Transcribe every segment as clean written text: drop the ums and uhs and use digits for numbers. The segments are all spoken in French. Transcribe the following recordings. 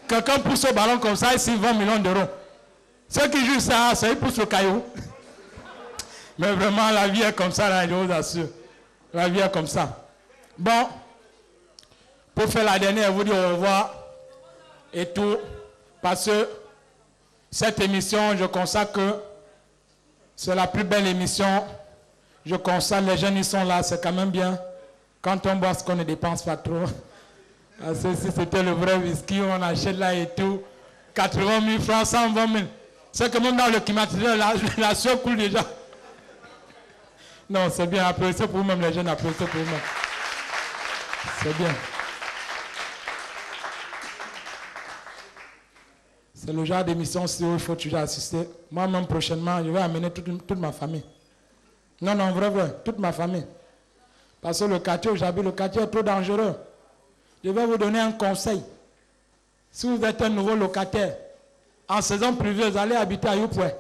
Quelqu'un pousse au ballon comme ça, ici, 20 millions d'euros. Ceux qui jouent ça, ils poussent le caillou. Mais vraiment, la vie est comme ça, là, je vous assure. La vie est comme ça. Bon, pour faire la dernière, vous dire au revoir et tout. Parce que cette émission, je constate que c'est la plus belle émission. Je constate, les jeunes, ils sont là, c'est quand même bien. Quand on boit ce qu'on ne dépense pas trop. Si c'était le vrai whisky, on achète là et tout. 80 000 francs, 120 000. C'est que même dans le climatiseur, la sueur coule déjà. Non, c'est bien, applaudissez pour vous-même, les jeunes, applaudissez pour vous-même. C'est bien. C'est le genre d'émission où il faut toujours assister. Moi-même, prochainement, je vais amener toute ma famille. Non, vrai, toute ma famille. Parce que le quartier où j'habite, le quartier est trop dangereux. Je vais vous donner un conseil. Si vous êtes un nouveau locataire, en saison pluvieuse, allez habiter à Youpoué.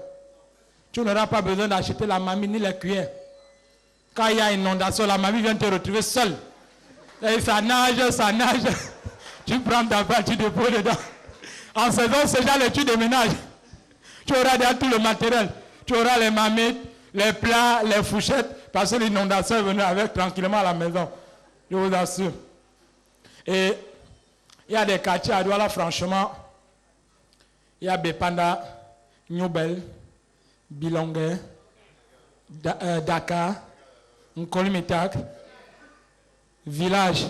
Tu n'auras pas besoin d'acheter la mamie ni les cuillères. Quand il y a inondation, la mamie vient te retrouver seule. Et ça nage. Tu prends ta part, tu déposes dedans. En saison, c'est déjà les tu déménages. Tu auras déjà tout le matériel. Tu auras les mamies, les plats, les fourchettes, parce que l'inondation est venue avec tranquillement à la maison. Je vous assure. Et il y a des quartiers à Douala, franchement. Il y a Bepanda, Nyoubel, Bilongue, Dakar, Nkolimitak, village.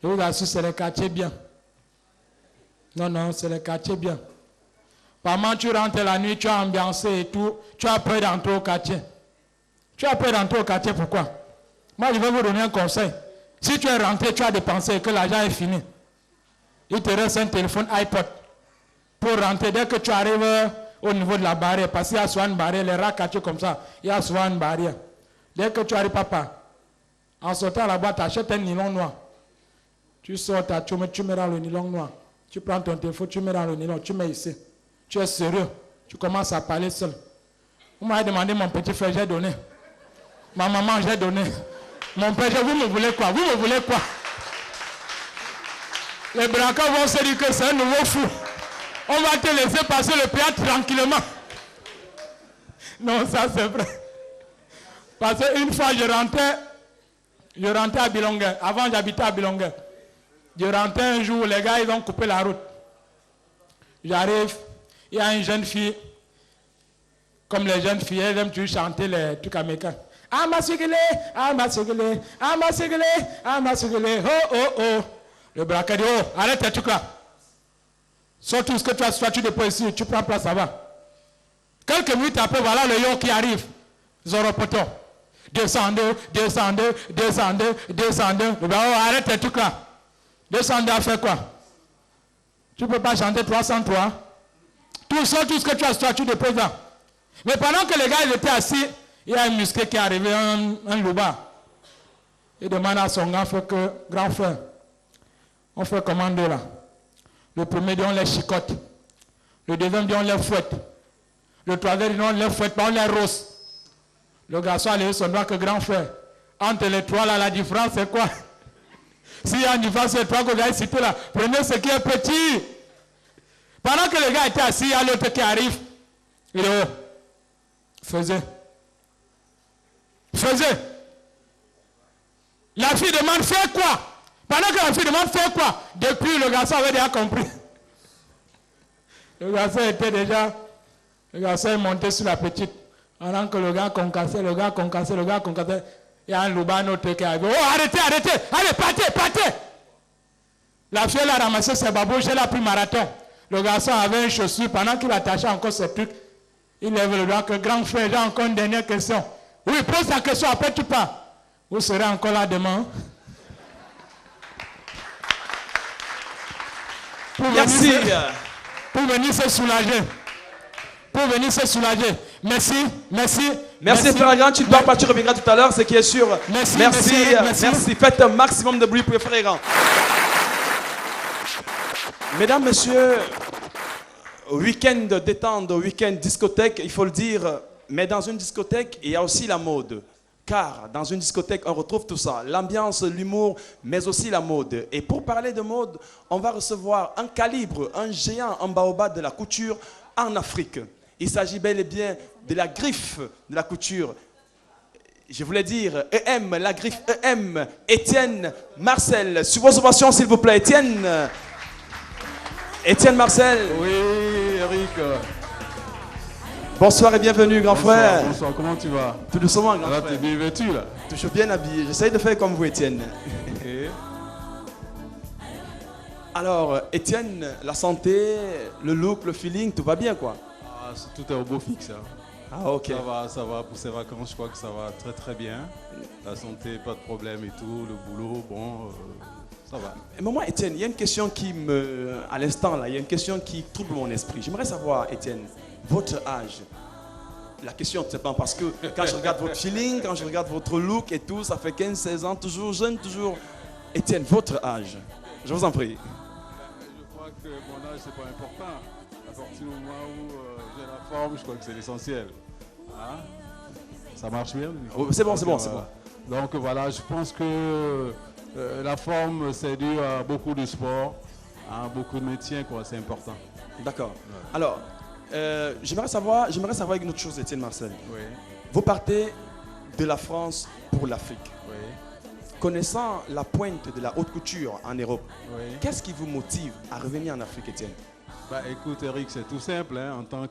Je vous assure, c'est les quartiers bien. Non, c'est les quartiers bien. Par moment, tu rentres la nuit, tu as ambiancé et tout, tu as peur d'entrer au quartier. Tu as peur d'entrer au quartier, pourquoi? Moi, je vais vous donner un conseil. Si tu es rentré, tu as dépensé et que l'argent est fini, il te reste un téléphone iPod pour rentrer. Dès que tu arrives au niveau de la barrière, parce qu'il y a souvent une barrière, les rats quartiers comme ça, il y a souvent une barrière. Dès que tu arrives, papa, en sortant là-bas, tu achètes un nylon noir. Tu sors ta choume, tu mets dans le nylon noir. Tu prends ton téléphone, tu mets dans le nylon, tu mets ici. Tu es sérieux, tu commences à parler seul. Vous m'avez demandé, mon petit frère, j'ai donné. Ma maman, j'ai donné. Mon père, vous me voulez quoi? Vous me voulez quoi? Les braquants vont se dire que c'est un nouveau fou. On va te laisser passer le péage tranquillement. Non, ça c'est vrai. Parce qu'une fois, je rentrais à Bilongue. Avant, j'habitais à Bilongue. Je rentrais un jour, les gars, ils ont coupé la route. J'arrive, il y a une jeune fille. Comme les jeunes filles, elles aiment toujours chanter les trucs américains. Amasigele, amasigele, amasigele, amasigele, oh, oh, oh. Le braquet dit, oh, arrête tes trucs là. Sors tout ce que tu as, soit tu déposes ici, tu prends place là-bas. Quelques minutes après, voilà le yo qui arrive. Zoropoto. Descendez, descendez, descendez, descendez. Le braquet, oh, arrête tes trucs là. Descendez à faire quoi? Tu ne peux pas chanter 303. Tout ça, tout ce que tu as, soit tu déposes là. Mais pendant que les gars ils étaient assis, il y a un musclé qui est arrivé, un louba. Il demande à son grand frère, on fait comment deux là? Le premier dit on les chicote. Le deuxième dit on les fouette. Le troisième dit on les fouette, pas on les rose. Le garçon a levé son doigt que grand frère. Entre les trois là, la différence c'est quoi? S'il y a une différence, c'est trois que vous avez cité là. Prenez ce qui est petit. Pendant que les gars étaient assis, il y a l'autre qui arrive. Il est haut. Faisait. La fille demande faire quoi? Pendant que la fille demande faire quoi? Depuis le garçon avait déjà compris. Le garçon est monté sur la petite. Pendant que le gars concassait. Il y a un louban autre qui arrive. Oh, arrêtez, allez, partez. La fille elle a ramassé ses babouches, elle a pris marathon. Le garçon avait une chaussure, pendant qu'il attachait encore ses trucs, il lève le doigt que grand frère, j'ai encore une dernière question. Oui, pose ta question, après tu pars. Vous serez encore là demain. Merci. Pour venir se soulager. Merci. Merci frère Grand, tu dois partir, reviendras tout à l'heure, ce qui est sûr. Merci. Faites un maximum de bruit pour frère Grand. Mesdames, messieurs, week-end détente, week-end discothèque, il faut le dire, mais dans une discothèque, il y a aussi la mode. car dans une discothèque, on retrouve tout ça, l'ambiance, l'humour, mais aussi la mode. Et pour parler de mode, on va recevoir un calibre, un géant, un baobab de la couture en Afrique. Il s'agit bel et bien de la griffe de la couture. Je voulais dire EM, la griffe EM, Étienne Marcel. Sur vos ovations, s'il vous plaît, Étienne. Étienne Marcel. Oui, Eric. Bonsoir et bienvenue, grand frère. Bonsoir, comment tu vas? Tout doucement, grand frère. Là, t'es bien vêtu, là. Toujours bien habillé. J'essaye de faire comme vous, Étienne. Okay. Alors, Étienne, la santé, le look, le feeling, tout va bien, quoi? Ah, tout est au beau fixe. Hein. Ah, ok. Ça va. Pour ces vacances, je crois que ça va très très bien. La santé, pas de problème et tout. Le boulot, bon, ça va. Mais moi, Étienne, il y a une question qui me... À l'instant, là, il y a une question qui trouble mon esprit. J'aimerais savoir, Étienne, votre âge. La question, c'est pas parce que quand je regarde votre feeling, quand je regarde votre look et tout, ça fait 15-16 ans, toujours jeune, toujours... Étienne, votre âge. Je vous en prie. Je crois que mon âge, c'est pas important. À partir du moment où j'ai la forme, je crois que c'est l'essentiel. Hein? Ça marche bien? C'est bon, c'est bon, c'est bon. Donc voilà, je pense que la forme, c'est dû à beaucoup de sport, à beaucoup de métiers, quoi. C'est important. D'accord. Ouais. Alors, j'aimerais savoir une autre chose, Étienne Marcel. Oui. Vous partez de la France pour l'Afrique. Oui. Connaissant la pointe de la haute couture en Europe, oui. Qu'est-ce qui vous motive à revenir en Afrique, Étienne? Bah, écoute, Eric, c'est tout simple. Hein, en tant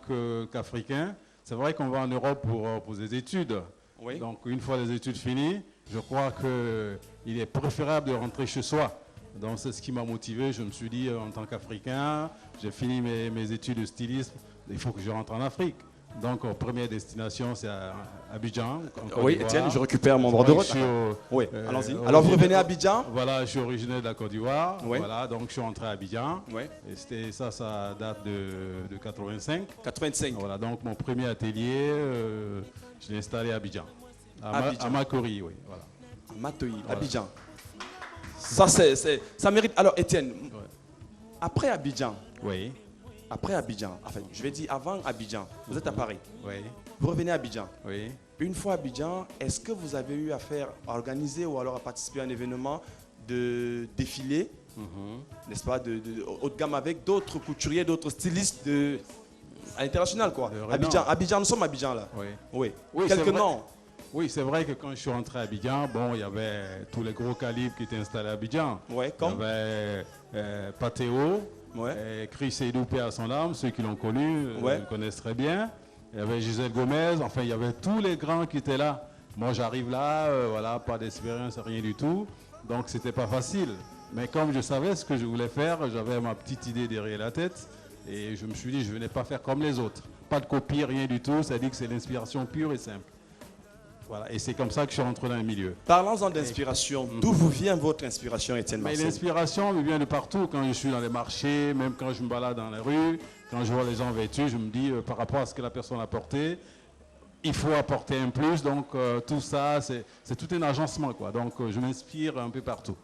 qu'Africain, c'est vrai qu'on va en Europe pour des études. Oui. Donc, une fois les études finies, je crois qu'il est préférable de rentrer chez soi. Donc, c'est ce qui m'a motivé. Je me suis dit, en tant qu'Africain, j'ai fini mes études de stylisme, il faut que je rentre en Afrique. Donc, première destination, c'est à Abidjan. Oui, Étienne, je récupère mon droit de vote. Oui, allons-y. Alors, vous revenez à Abidjan? Voilà, je suis originaire de la Côte d'Ivoire. Oui. Voilà, donc je suis rentré à Abidjan. Oui. Et ça date de 85. 85. Voilà, donc mon premier atelier, je l'ai installé à Abidjan. À Makori, oui. Voilà. À Makori, voilà. Abidjan. Ça mérite. Alors, Étienne, après Abidjan. Oui. Après Abidjan, enfin, je vais dire avant Abidjan, vous êtes à Paris. Oui. Vous revenez à Abidjan. Oui. Une fois à Abidjan, est-ce que vous avez eu à organiser ou alors à participer à un événement de défilé, n'est-ce pas, de haut de gamme avec d'autres couturiers, d'autres stylistes à l'international, quoi. Abidjan, nous sommes à Abidjan là. Oui. Oui. Quelques noms. Oui, c'est vrai que quand je suis rentré à Abidjan, bon, il y avait tous les gros calibres qui étaient installés à Abidjan. Oui, comme? Il y avait Patéo. Ouais. Chris Seydou, paix à son âme, ceux qui l'ont connu le connaissent très bien. Il y avait Gisèle Gomez, enfin il y avait tous les grands qui étaient là. Moi j'arrive là, voilà, pas d'expérience, rien du tout. Donc c'était pas facile. Mais comme je savais ce que je voulais faire, j'avais ma petite idée derrière la tête. Et je me suis dit, je ne venais pas faire comme les autres. Pas de copie, rien du tout. C'est-à-dire que c'est l'inspiration pure et simple. Voilà, et c'est comme ça que je suis rentré dans le milieu. Parlons-en d'inspiration. D'où vous vient votre inspiration, Étienne Marcel? L'inspiration me vient de partout. Quand je suis dans les marchés, même quand je me balade dans les rues, quand je vois les gens vêtus, je me dis par rapport à ce que la personne a porté, il faut apporter un plus. Donc tout ça, c'est tout un agencement, quoi. Donc je m'inspire un peu partout.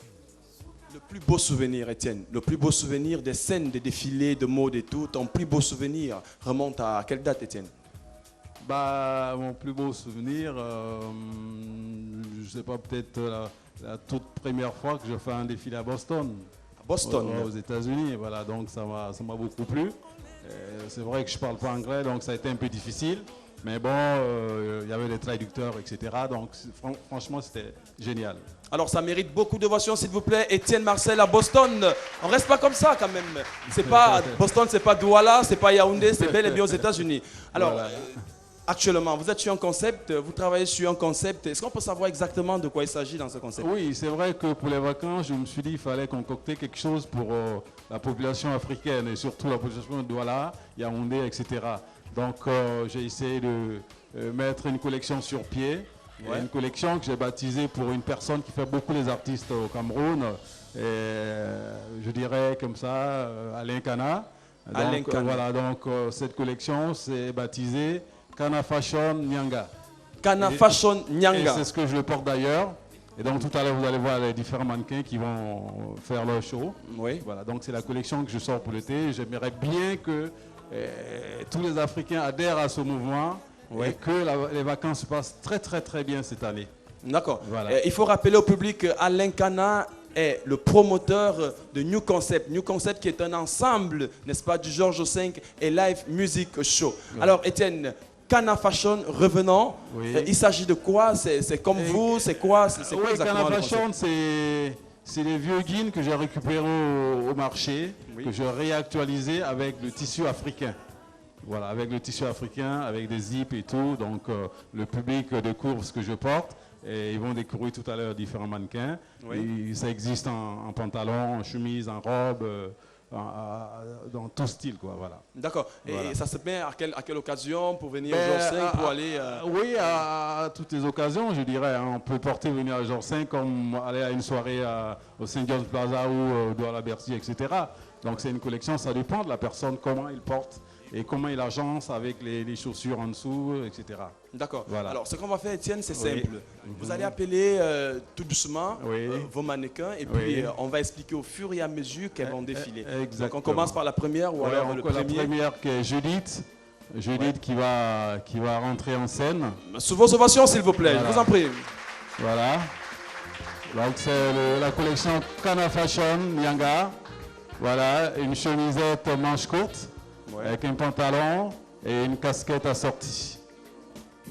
Le plus beau souvenir, Étienne, le plus beau souvenir des scènes, des défilés, de mode et tout, ton plus beau souvenir remonte à quelle date, Étienne? Bah, mon plus beau souvenir, je sais pas, peut-être la toute première fois que je fais un défilé à Boston. À Boston? Aux États-Unis, voilà, donc ça m'a beaucoup plu. C'est vrai que je parle pas anglais, donc ça a été un peu difficile. Mais bon, il y avait des traducteurs, etc. Donc franchement, c'était génial. Alors ça mérite beaucoup d'ovations, s'il vous plaît. Étienne Marcel à Boston. On reste pas comme ça quand même. C'est pas Boston, c'est pas Douala, c'est pas Yaoundé, c'est bel et bien aux États-Unis. Alors. Voilà. Actuellement, vous êtes sur un concept, vous travaillez sur un concept. Est-ce qu'on peut savoir exactement de quoi il s'agit dans ce concept? Oui, c'est vrai que pour les vacances, je me suis dit qu'il fallait concocter quelque chose pour la population africaine et surtout la population de Douala, Yaoundé, etc. Donc j'ai essayé de mettre une collection sur pied. Ouais. Une collection que j'ai baptisée pour une personne qui fait beaucoup les artistes au Cameroun. Et, je dirais comme ça, Alain Kana. Donc, voilà, donc cette collection c'est baptisée Kana Fashion Nyanga. Kana Fashion Nyanga. C'est ce que je le porte d'ailleurs. Et donc tout à l'heure, vous allez voir les différents mannequins qui vont faire leur show. Oui. Voilà, donc c'est la collection que je sors pour l'été. J'aimerais bien que tous les Africains adhèrent à ce mouvement et que les vacances se passent très très très bien cette année. D'accord. Voilà. Il faut rappeler au public qu'Alain Kana est le promoteur de New Concept. New Concept qui est un ensemble, n'est-ce pas, du Georges V et Live Music Show. Oui. Alors, Étienne, Kana Fashion, revenons. Oui. Il s'agit de quoi? C'est comme vous? C'est quoi? Oui, Kana Fashion, c'est les vieux jeans que j'ai récupérés au marché, oui, que j'ai réactualisés avec le tissu africain. Voilà, avec le tissu africain, avec des zips et tout. Donc, le public découvre ce que je porte. Et ils vont découvrir tout à l'heure différents mannequins. Oui. Et ça existe en pantalon, en chemise, en robe, dans tout style, quoi. Voilà. D'accord. Voilà. Et ça se met à quelle occasion pour venir au Georges V, pour aller... Oui, à toutes les occasions, je dirais. Hein. On peut porter venir à Georges V comme aller à une soirée au St. John's Plaza ou à la Bercy, etc. Donc c'est une collection, ça dépend de la personne, comment il porte et comment il agence avec les chaussures en dessous, etc. D'accord. Voilà. Alors, ce qu'on va faire, Étienne, c'est simple. Vous allez appeler tout doucement vos mannequins et puis on va expliquer au fur et à mesure qu'elles vont défiler. Exactement. Donc, on commence par la première ou alors le premier. La première qui est Judith. Judith qui va rentrer en scène. Sous vos ovations, s'il vous plaît. Voilà. Je vous en prie. Voilà. Donc, c'est la collection Kana Fashion Nyanga. Voilà, une chemisette manche courte. Avec un pantalon et une casquette assortie.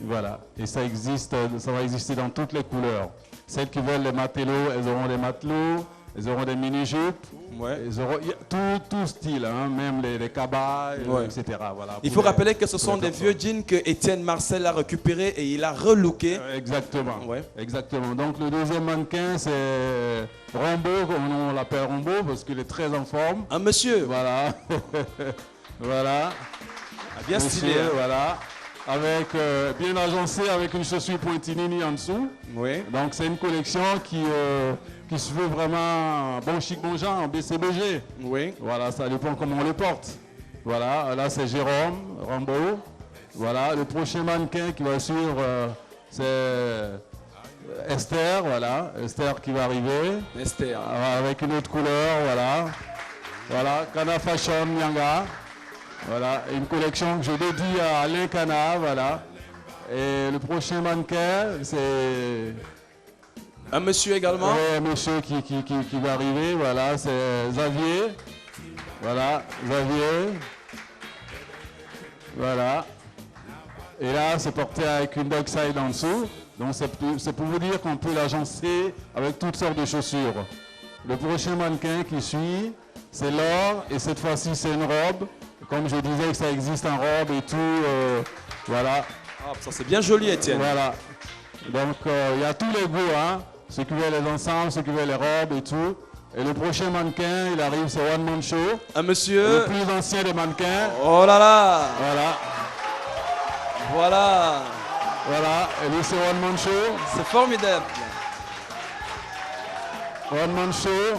Voilà. Et ça va exister dans toutes les couleurs. Celles qui veulent les matelots, elles auront des matelots, elles auront des mini-jupes, elles auront tout style, hein, même les cabas, etc. Voilà, il faut rappeler que ce sont des vieux jeans que Étienne Marcel a récupérés et il a relooké. Exactement. Exactement. Donc le deuxième mannequin, c'est Rambo, comme on l'appelle Rambo, parce qu'il est très en forme. Un monsieur. Voilà. Voilà. Bien stylé. Voilà. Avec, bien agencé avec une chaussure pointinini en dessous. Oui. Donc c'est une collection qui se veut vraiment bon chic, bon genre, en BCBG. Oui. Voilà, ça dépend comment on le porte. Voilà, là c'est Jérôme, Rambo. Voilà, le prochain mannequin qui va suivre, c'est Esther, voilà. Esther qui va arriver. Esther. Avec une autre couleur, voilà. Voilà, Kana Fashion Nyanga. Voilà, une collection que je dédie à Alain Kana, voilà. Et le prochain mannequin, c'est... Un monsieur également? Oui, un monsieur qui va arriver, voilà, c'est Xavier. Voilà, Xavier. Voilà. Et là, c'est porté avec une dockside en dessous. Donc c'est pour vous dire qu'on peut l'agencer avec toutes sortes de chaussures. Le prochain mannequin qui suit, c'est Laure, et cette fois-ci c'est une robe. Comme je disais que ça existe en robe et tout, voilà. Ah, ça c'est bien joli, Étienne. Voilà. Donc il y a tous les goûts, hein. Ceux qui veulent les ensembles, ceux qui veulent les robes et tout. Et le prochain mannequin, il arrive, c'est One Man Show. Un monsieur. Le plus ancien des mannequins. Oh là là. Voilà. Voilà. Voilà. Et lui, c'est One Man Show. C'est formidable. One Man Show.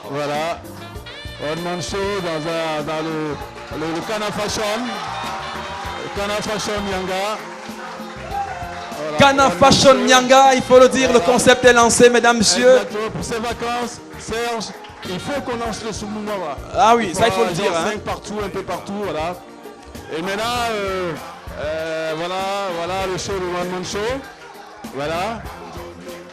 Voilà. One Man Show dans le Kana Fashion. Kana Fashion Nyanga. Voilà. Kana Fashion Nyanga, il faut le dire, le concept est lancé, mesdames, messieurs. Exactement. Pour ces vacances, Serge, il faut qu'on lance le Soumouma. Ah oui, ça il faut le dire. Hein. Partout, un peu partout, voilà. Et maintenant, voilà le show, le One Man Show. Voilà.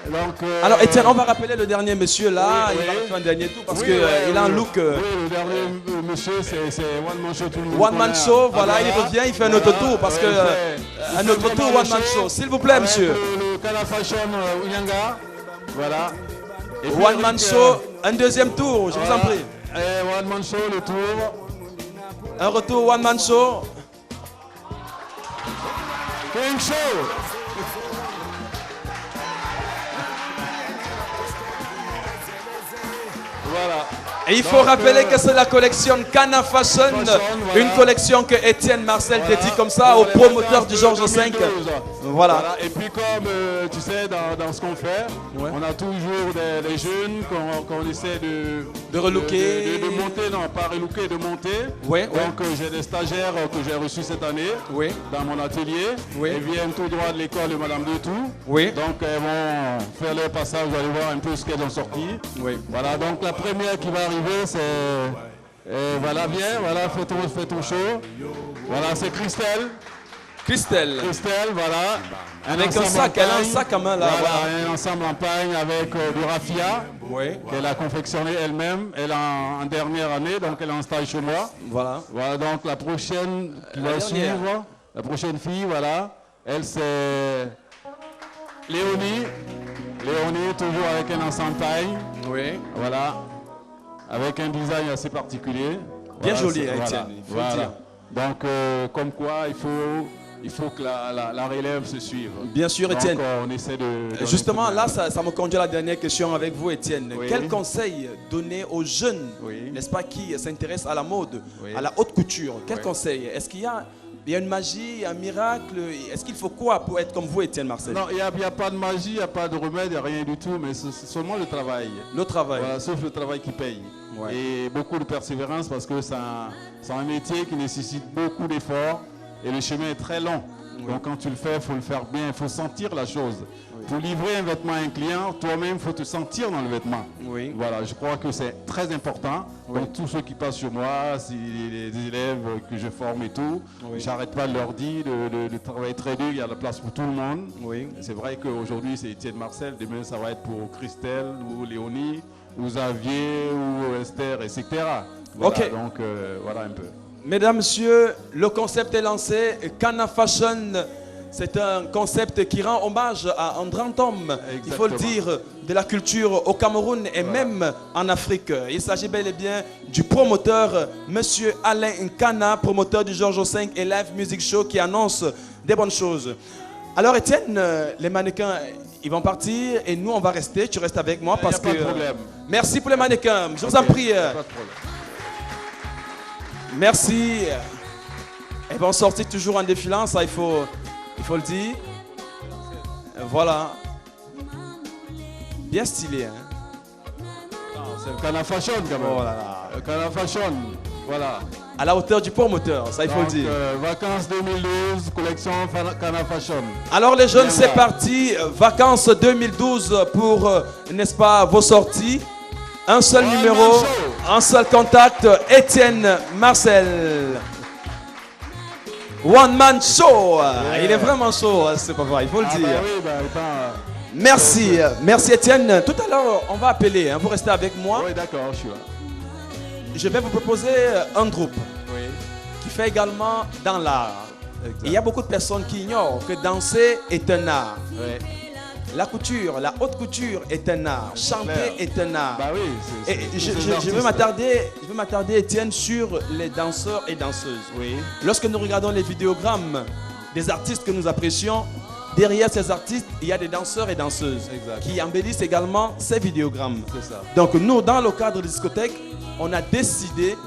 Donc, alors Étienne, on va rappeler le dernier monsieur là, il va faire un dernier tour parce qu'il a un look. Oui, le dernier monsieur c'est One Man Show tout le monde. One Man Show, voilà, il revient, il fait un autre tour parce que un autre tour One Man Show, s'il vous plaît monsieur. Le Kana Fashion Nyanga, voilà. Et One Man Show, un deuxième tour, je vous en prie. Et One Man Show, le tour. Un retour One Man Show. King Show. Voilà. Et il faut rappeler que c'est la collection Kana Fashion, une collection que Étienne Marcel dédie comme ça au promoteur du Georges V. Voilà. Et puis comme tu sais, dans ce qu'on fait, on a toujours des jeunes qu'on essaie de relooker. De monter, non pas relooker, de monter. Donc j'ai des stagiaires que j'ai reçus cette année dans mon atelier. Elles viennent tout droit de l'école de Madame Detou. Donc elles vont faire leur passage, vous allez voir un peu ce qu'elles ont sorti. Voilà, donc la première qui va arriver, c'est... voilà, viens, voilà, fais ton show. Voilà, c'est Christelle. Christelle. Christelle, voilà. Avec un sac, elle a un sac à main là. Voilà, un ensemble en pagne avec du raffia qu'elle a confectionné elle-même. Elle est en dernière année, donc elle est en stage chez moi. Voilà. Voilà, donc la prochaine qui va suivre, la prochaine fille, voilà. Elle, c'est Léonie. Léonie, toujours avec un ensemble pagne. Oui. Voilà. Avec un design assez particulier. Bien voilà, joli, Étienne, il faut le dire. Donc, comme quoi, il faut que la relève se suive. Bien sûr, Étienne. Donc, on essaie de... Justement, là, ça me conduit à la dernière question avec vous, Étienne. Oui. Quel conseil donner aux jeunes, n'est-ce pas, qui s'intéressent à la mode, à la haute couture? Quel conseil? Est-ce qu'il y a une magie, un miracle? Est-ce qu'il faut quoi pour être comme vous, Étienne Marcel? Non, il n'y a pas de magie, il n'y a pas de remède, il n'y a rien du tout, mais c'est seulement le travail. Le travail. Voilà, sauf le travail qui paye. Ouais. Et beaucoup de persévérance parce que c'est un métier qui nécessite beaucoup d'efforts et le chemin est très long. Oui. Donc quand tu le fais, il faut le faire bien, il faut sentir la chose. Oui. Pour livrer un vêtement à un client, toi-même, il faut te sentir dans le vêtement. Oui. Voilà, je crois que c'est très important. Oui. Donc tous ceux qui passent sur moi, les élèves que je forme et tout, j'arrête pas de leur dire de travailler très dur, il y a la place pour tout le monde. Oui. C'est vrai qu'aujourd'hui c'est Étienne Marcel, demain ça va être pour Christelle ou Léonie, ou Xavier, ou Esther, etc. Voilà, ok. Donc voilà un peu. Mesdames, Messieurs, le concept est lancé. Kana Fashion, c'est un concept qui rend hommage à un grand homme, il faut le dire, de la culture au Cameroun et même en Afrique. Il s'agit bel et bien du promoteur, Monsieur Alain Nkana, promoteur du Georges V et Live Music Show qui annonce des bonnes choses. Alors Étienne, les mannequins, ils vont partir et nous on va rester. Tu restes avec moi parce que... Pas de problème. Merci pour les mannequins, je vous en prie. Pas de problème. Merci. Elles vont sortir toujours en défilant, ça il faut le dire. Voilà. Bien stylé. Hein? C'est le Kana Fashion quand même. Oh là là. Le Kana Fashion, voilà. À la hauteur du promoteur, ça il faut le dire. Vacances 2012, collection Kana Fashion. Alors les jeunes, c'est parti. Vacances 2012 pour, n'est-ce pas, vos sorties. Un seul numéro, un seul contact, Étienne Marcel. One man show. Yeah. Il est vraiment chaud, c'est pas vrai, il faut le dire. Merci, merci Étienne. Tout à l'heure, on va appeler, hein. Vous restez avec moi. Oui, d'accord, je suis là. Je vais vous proposer un groupe qui fait également dans l'art. Il y a beaucoup de personnes qui ignorent que danser est un art. Oui. La couture, la haute couture est un art. Chanter est un art. Bah oui, je veux m'attarder, Étienne, sur les danseurs et danseuses. Oui. Lorsque nous regardons les vidéogrammes des artistes que nous apprécions, derrière ces artistes, il y a des danseurs et danseuses qui embellissent également ces vidéogrammes. Ça. Donc nous, dans le cadre de discothèque, on a décidé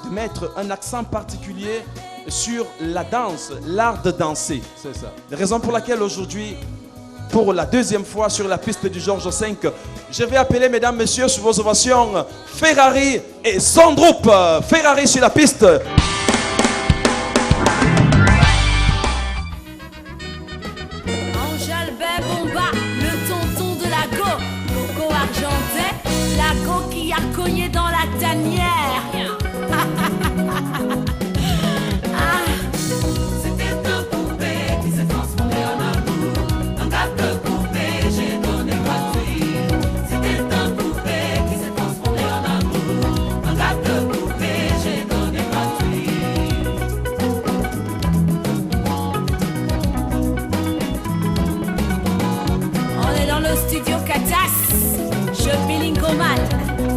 de mettre un accent particulier sur la danse, l'art de danser. C'est ça. Raison pour laquelle aujourd'hui, pour la deuxième fois sur la piste du Georges V, je vais appeler, mesdames, messieurs, sur vos ovations, Ferrari et son groupe. Ferrari sur la piste. Angèle Bébomba, le tonton de la go, Coco argenté, la go qui a cogné dans la tanière.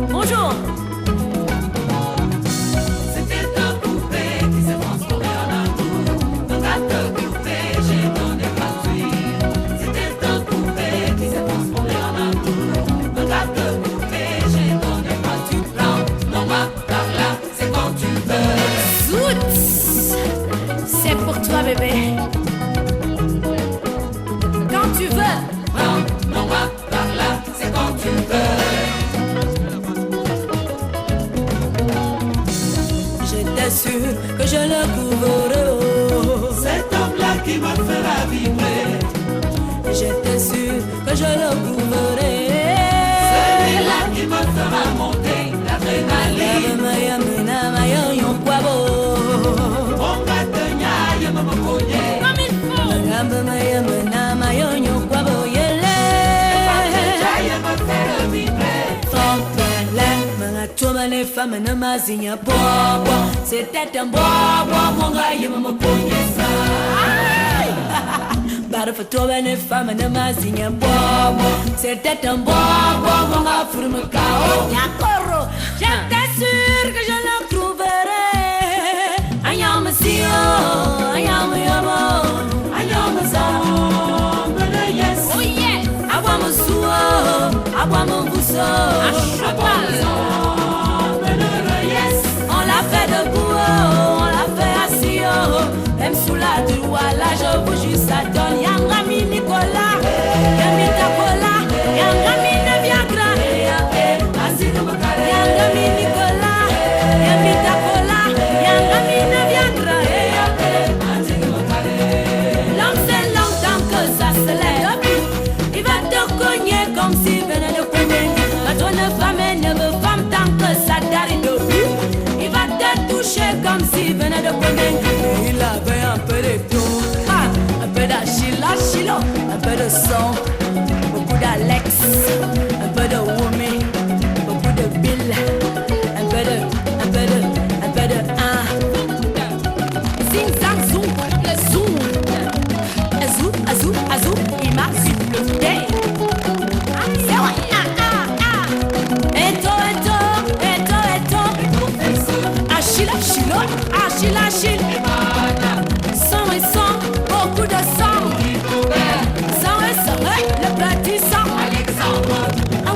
Bonjour. C'était un poupée qui s'est transformé en amour. Un gâteau poupée, j'ai donné gratuit. C'était un poupée qui s'est transformé en amour. Un gâteau poupée, j'ai donné gratuit. Non, va par là, c'est quand tu veux. Zouts, c'est pour toi, bébé. Quand tu veux. Non, va par là, c'est quand tu veux. Sûr que je le couvre. Cet homme-là qui me fera vibrer. J'étais sûr que je le couvrais. Celui-là qui me fera monter l'adrénaline. Comme il femme ne m'a signé bois. C'était un bois, mon gars, il me pognait ça. Bara for toi, une femme ne m'a signé bois. C'était un bois, mon gars, pour me cao. J'étais sûr que je le trouverais. Ayam sio, ayam yamo, ayam zam, yes. Oh yes. Abwam suo, abwam buso, abwam zam, yes. On l'a fait debout, on l'a fait assis, même sous la droite. Là je vous jure ça donne. Yangami Nicolas, Yami Takola, Yangami Viagra, Yangami Nicolas, Yami Takola, Yangami Viagra. L'homme c'est longtemps que ça se lève. Il va te cogner comme s'il venait de cogner. Ma tonne femme ne veut femme tant que ça t'arrive debout. Il va te toucher comme s'il venait de cogner. Il avait un peu de tout, un peu d'Achille, un peu de son, beaucoup d'Alex, un peu de Wumi, beaucoup de Bill, un peu de Zing zang zoom, le zoom, azou, il m'a supplété. C'est vrai, Eto, Achille, sang et sang, beaucoup de sang, le petit sang, Alexandre, un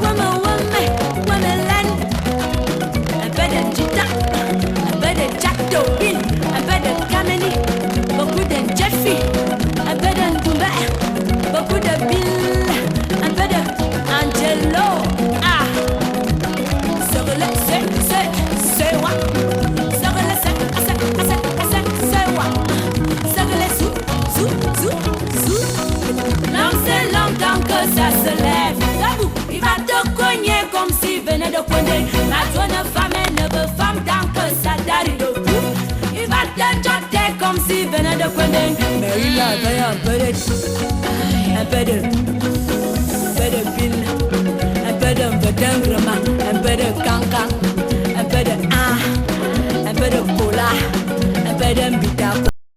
peu de Gita, un peu de Jack Dobin, un peu de Kameni, beaucoup de Jeffy, un peu de Ndoumbe, beaucoup de Bill, un peu de Angelo, c'est moi. Ça se lève, debout, il va te cogner comme s'il venait de cogner. Ma tonne femme ne veut femme tant que ça t'arrive debout. Il va te jeter comme s'il venait de cogner. Mais il avait un peu de pile, un peu d'ingrement, un peu de cancan, un peu de cola, un peu de